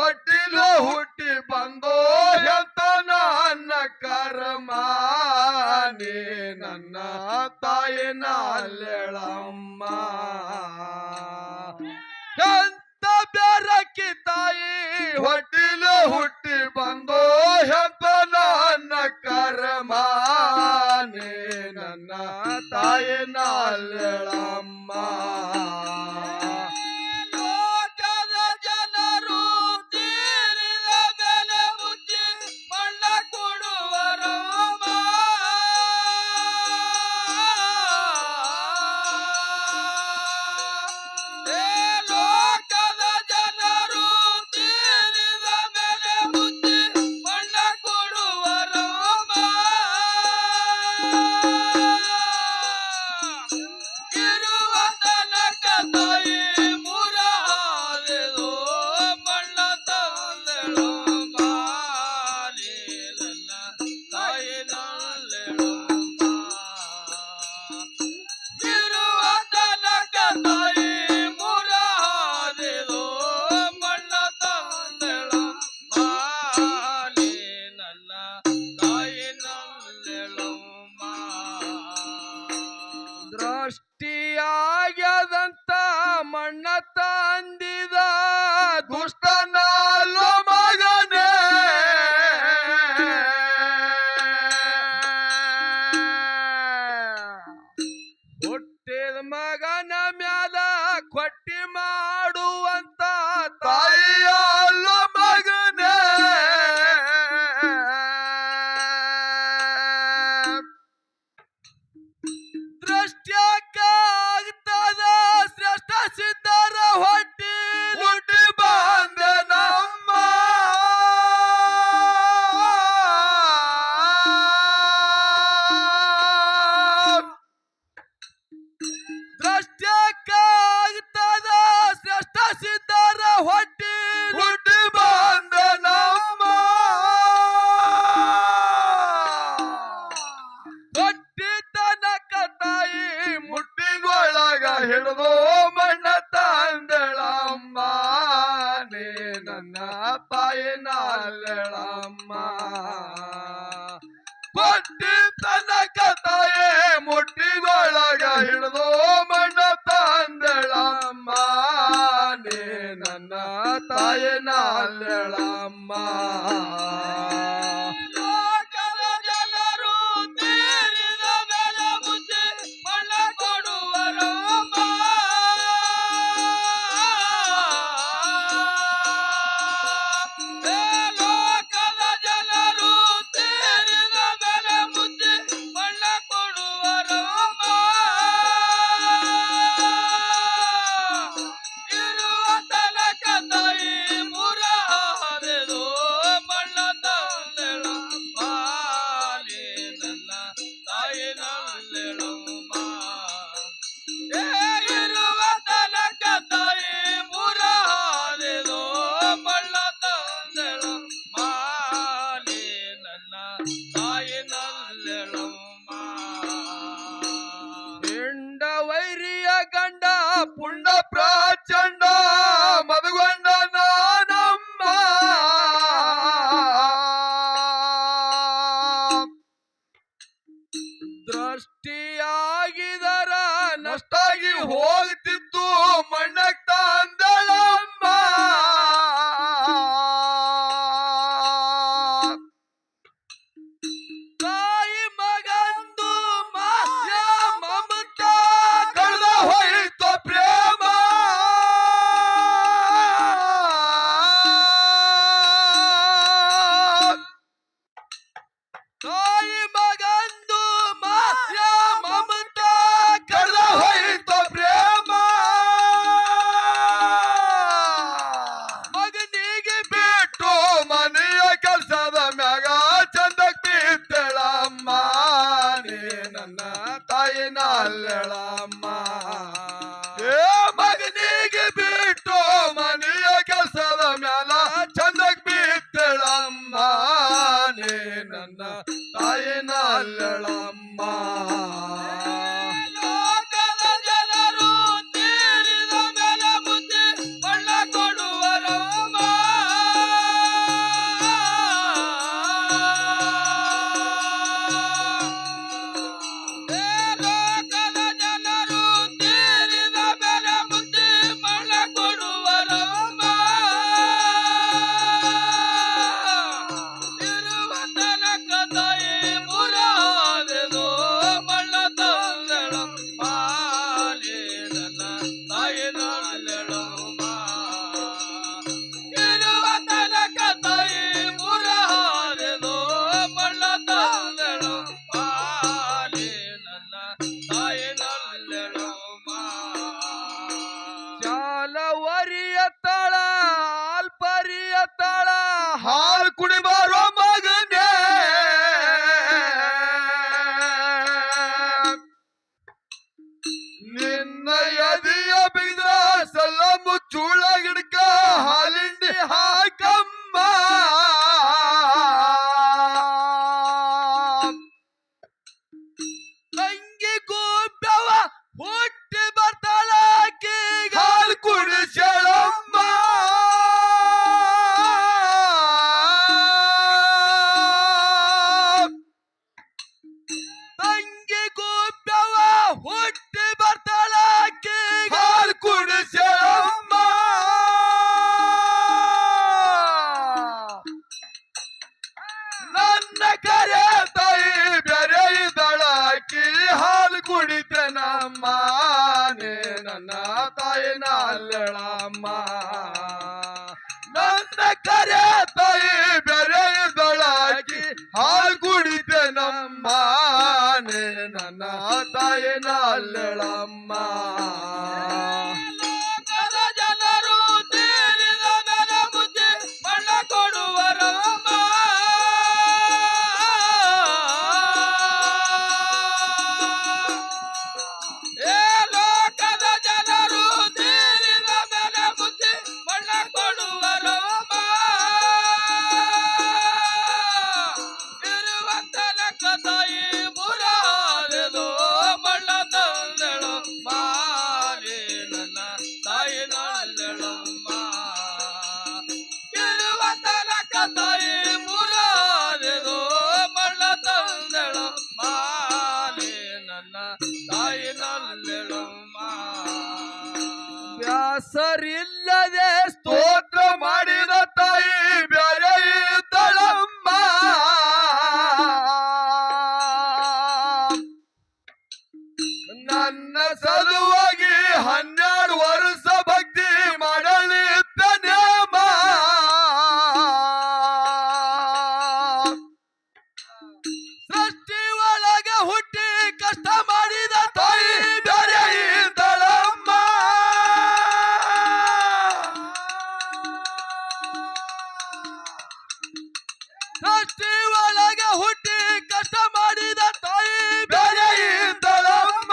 ಹೊಟ್ಟಿಲು ಹುಟ್ಟಿ ಬಂದೋ ಎಂತ ನನ್ನ ಕರ್ಮ ನೀ ನನ್ನ ತಾಯಿನ ಅಲ್ಲೆಳಮ್ಮ ಎಂತ ಬೆರಕಿ ತಾಯಿ ಹೊಟ್ಟಿಲು ಹುಟ್ಟಿ ಬಂದೋ ಎಂತ ನನ್ನ ಕರ್ಮ ನೀ ನನ್ನ ತಾಯಿನ ಅಲ್ಲೆಳಮ್ಮ ದೃಷ್ಟಿಯಾಗ್ಯದಂತ ಮಣ್ಣ ತಂದಿದ ದುಷ್ಟನಾಲ ಮಗನೇ ಹುಟ್ಟಿದ ಮಗನ ಮ್ಯಾಲ ಕೊಟ್ಟಿ ಮಾಡುವಂತ ತಾಯಿಯಲ್ಲ ಮಗನೇ ದೃಷ್ಟ್ಯಾಗ್ತದ ಶ್ರೇಷ್ಠ ಸಿದ್ಧರ ಹೊಟ್ಟಿ ಹುಟ್ಟಿ ಬಂದ ನಮ್ಮ ದೃಷ್ಟ್ಯಾಗ್ತದ ಶ್ರೇಷ್ಠ ಸಿದ್ಧರ ಹೊಟ್ಟಿ ಹುಟ್ಟಿ ಬಂದ ನಮ್ಮ ಹೊಟ್ಟಿ ತನಕ ತಾಯಿ ಮುಟ್ಟಿಗೊಳಗ ಹಿಡಿದು ಮಣ್ಣ ತಂದಳಮ್ಮ ನೀ ನನ್ನ ತಾಯಿನ ಅಲ್ಲೆಳಮ್ಮ ಹೊಟ್ಟಿ ತನಕ ತಾಯಿ ಮುಟ್ಟಿಗೊಳಗ ಹಿಡಿದು ಮಣ್ಣ ತಂದಳಮ್ಮ ನೀ ನನ್ನ ತಾಯಿನ ಅಲ್ಲೆಳಮ್ಮ ಹಾಲು ಕುಡಿಬಾರೋ ಮಗನೇ ನಿನ್ನ ಎದೆಯ ಬಿದ ಸಲ್ಲ ಮುಚ್ಚುಳ ಗಿಡಕ ಹಾಲಿಂಡಿ ಹಾಕಮ್ಮ ತಂಗಿ ಗೋಪ್ಯವ ಹುಟ್ಟಿ ಬರ್ತಾಳ ಹಾಲು ಕುಡಿಸಳಮ್ಮ ತಂಗಿ ಗೋಪ್ಯವ ಹುಟ್ಟಿ ಬರ್ತಾಳ ಹಾಲು ಕುಡಿಸಳಮ್ಮ ನನ್ನ ಕರೆ ತಾಯಿ ಬೆರೆ ಇದ್ದಳಾಕಿ ಹಾಲು ಕುಡಿತೇನಮ್ಮ ನನ್ನ ತಾಯಿನ ಅಲ್ಲಳಮ್ಮ ನನ್ನ ಕರೆ ತಾಯಿ ಬೆರೆ ಇದ್ದಳಾಕಿ ಹಾಲು ಕುಡಿತೇನಮ್ಮ ನನ್ನ ತಾಯಿನ ಅಲ್ಲಳಮ್ಮ ಜನರು ತೀರಿದ ನನ್ನ ಮುದ್ದೆ ಮಣ್ಣ ಕೊಡುವರಮ್ಮ ಲೋಕದ ಜನರು ತೀರಿದ ಮೇಲೆ ಬುದ್ಧಿ ಮಣ್ಣ ಕೊಡುವರಮ್ಮ ಇರುವಂತ ನಕ್ಕ ತಾಯಿ ಮುರಾರೆದು ಮಣ್ಣ ತಂದಳು ಮಾರಿ ನನ್ನ ತಾಯಿ ನಲ್ಲಳಮ್ಮ ಇರುವಂತ ನಕ್ಕ ತಾಯಿ ಮುರಾರೆದು ಮಣ್ಣ ತಂದಳು ಮಾರಿ ನನ್ನ ತಾಯಿ ನಲ್ಲಳಮ್ಮ ಬ್ಯಾಸರಿಲ್ಲದೆ ಸ್ತೋತ್ರ ಮಾಡಿದ ತಾಯಿ ಬ್ಯಾರೆ ಇದ್ದಳಮ್ಮ ನನ್ನ ಸಲುವಾಗಿ 12 ವರ್ಷ ಭಕ್ತಿ ಮಾಡಲಿದ್ದನೇಮ ಸೃಷ್ಟಿ ಒಳಗ ಹುಟ್ಟಿ ಕಷ್ಟ ಮಾಡಿದ ತಾಯಿ ಬೇರೆ ಇದ್ದಳಮ್ಮ ಸೃಷ್ಟಿ ಒಳಗ ಹುಟ್ಟಿ ಕಷ್ಟ ಮಾಡಿದ ತಾಯಿ ಬೇರೆ ಇದ್ದಳಮ್ಮ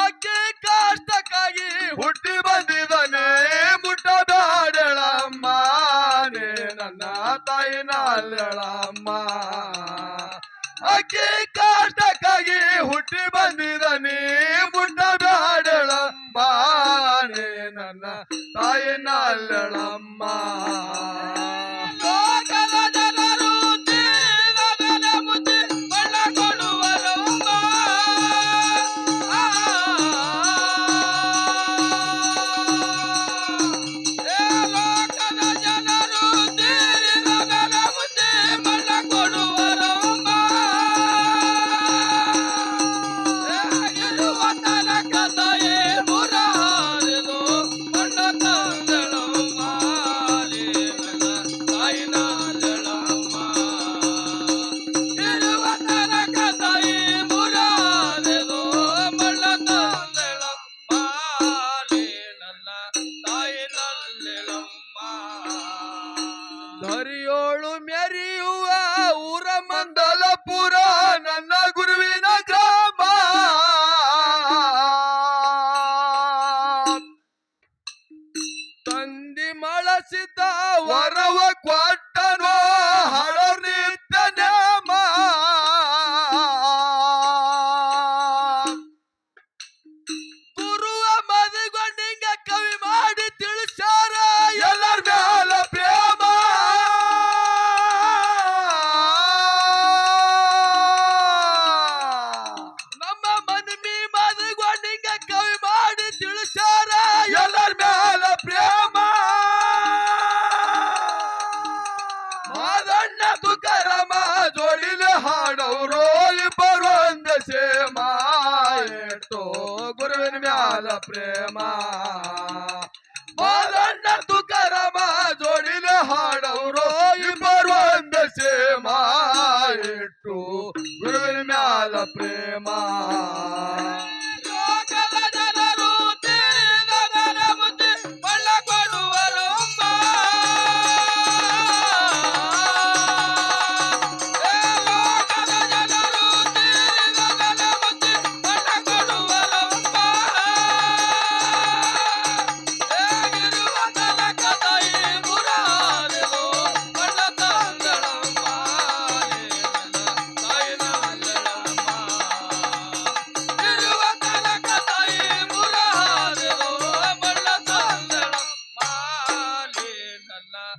ಅಕ್ಕಿ ಕಷ್ಟಕ್ಕಾಗಿ ಹುಟ್ಟಿ ಬಂದಿದನೆ ಮುಟ್ಟಬೇಡಳಮ್ಮ ನನ್ನ ತಾಯಿನ ಅಲ್ಲಳಮ್ಮ ಅಕ್ಕಿ ಕಷ್ಟಕ್ಕಾಗಿ ಹುಟ್ಟಿ ಬಂದಿದನೆ ಮುಟ್ಟಬೇಡಳಮ್ಮ ನನ್ನ ತಾಯಿನ ಅಲ್ಲಳಮ್ಮ ಲೋಕದ ಜನರು ತೀರಿದ ಮೇಲೆ ಮುದ್ದೆ ಮಣ್ಣ ಕೊಡುವರಮ್ಮ ಲೋಕದ ಜನರು ತೀರಿದ ಮೇಲೆ ಮುದ್ದೆ ಮಣ್ಣ ಕೊಡುವರಮ್ಮ ಇರುವ ತನಕ ತಾಯಿ ಮುರಾರಿದು ಮಣ್ಣ ತಂದಳಮ್ಮ ನನ್ನ ತಾಯಿ ನಲ್ಲಳಮ್ಮ ಇರುವ ತನಕ ತಾಯಿ ಮುರಾರಿದು ಮಣ್ಣ ತಂದಳಮ್ಮ ನನ್ನ ತಾಯಿ ನಲ್ಲಳಮ್ಮ ಧರಿಯೋಳು ಮೆರೆಯುವ ಊರ ಮಂದಲಪುರ ನನ್ನ ಗುರುವಿನ ಗ್ರಾಮ ತಂದಿ ಮಳಸಿದ ವರವ ಕೊಟ್ಟನೋ ಹಳರ್ ನಿತ್ಯ ನೇಮ ಗುರುವ ಮದುಗೊಂಡಿಂಗ ಕವಿ ಮಾಡಿ ತಿಳಿಸಾರ ಎಲ್ಲರ ಮ್ಯಾಲ ಪ್ರೇಮ ನಮ್ಮ ಮನಮಿ ಮದುಗೊಂಡಿಂಗ ಕವಿ ಮಾಡಿ ತಿಳಿಸಾರ ಎಲ್ಲರ ಮ್ಯಾಲ ಪ್ರೇಮ ಮಾದಣ್ಣ ತುಕಾರಾಮ ಜೋಡಿಲೆ ಹಾಡವರು ಇಬ್ಬರು ಒಂದ ಸೇಮ ಎಷ್ಟೋ ಗುರುವಿನ ಮ್ಯಾಲ ಪ್ರೇಮ ಮಾದಣ್ಣ ತುಕಾರಾಮ ಜೋಡಿಲೆ ಹಾಡವರು ಇಬ್ಬರು ಒಂದ ಸೇಮ ಎಷ್ಟೋ ಗುರುವಿನ ಮ್ಯಾಲ ಪ್ರೇಮ ಲೋಕದ ಜನರು ತೀರಿದ ಮೇಲೆ ಬುದ್ಧಿ ಮಣ್ಣ ಕೊಡುವರು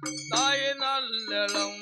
ತಾಯಿ ನಲ್ಲೆಳಂ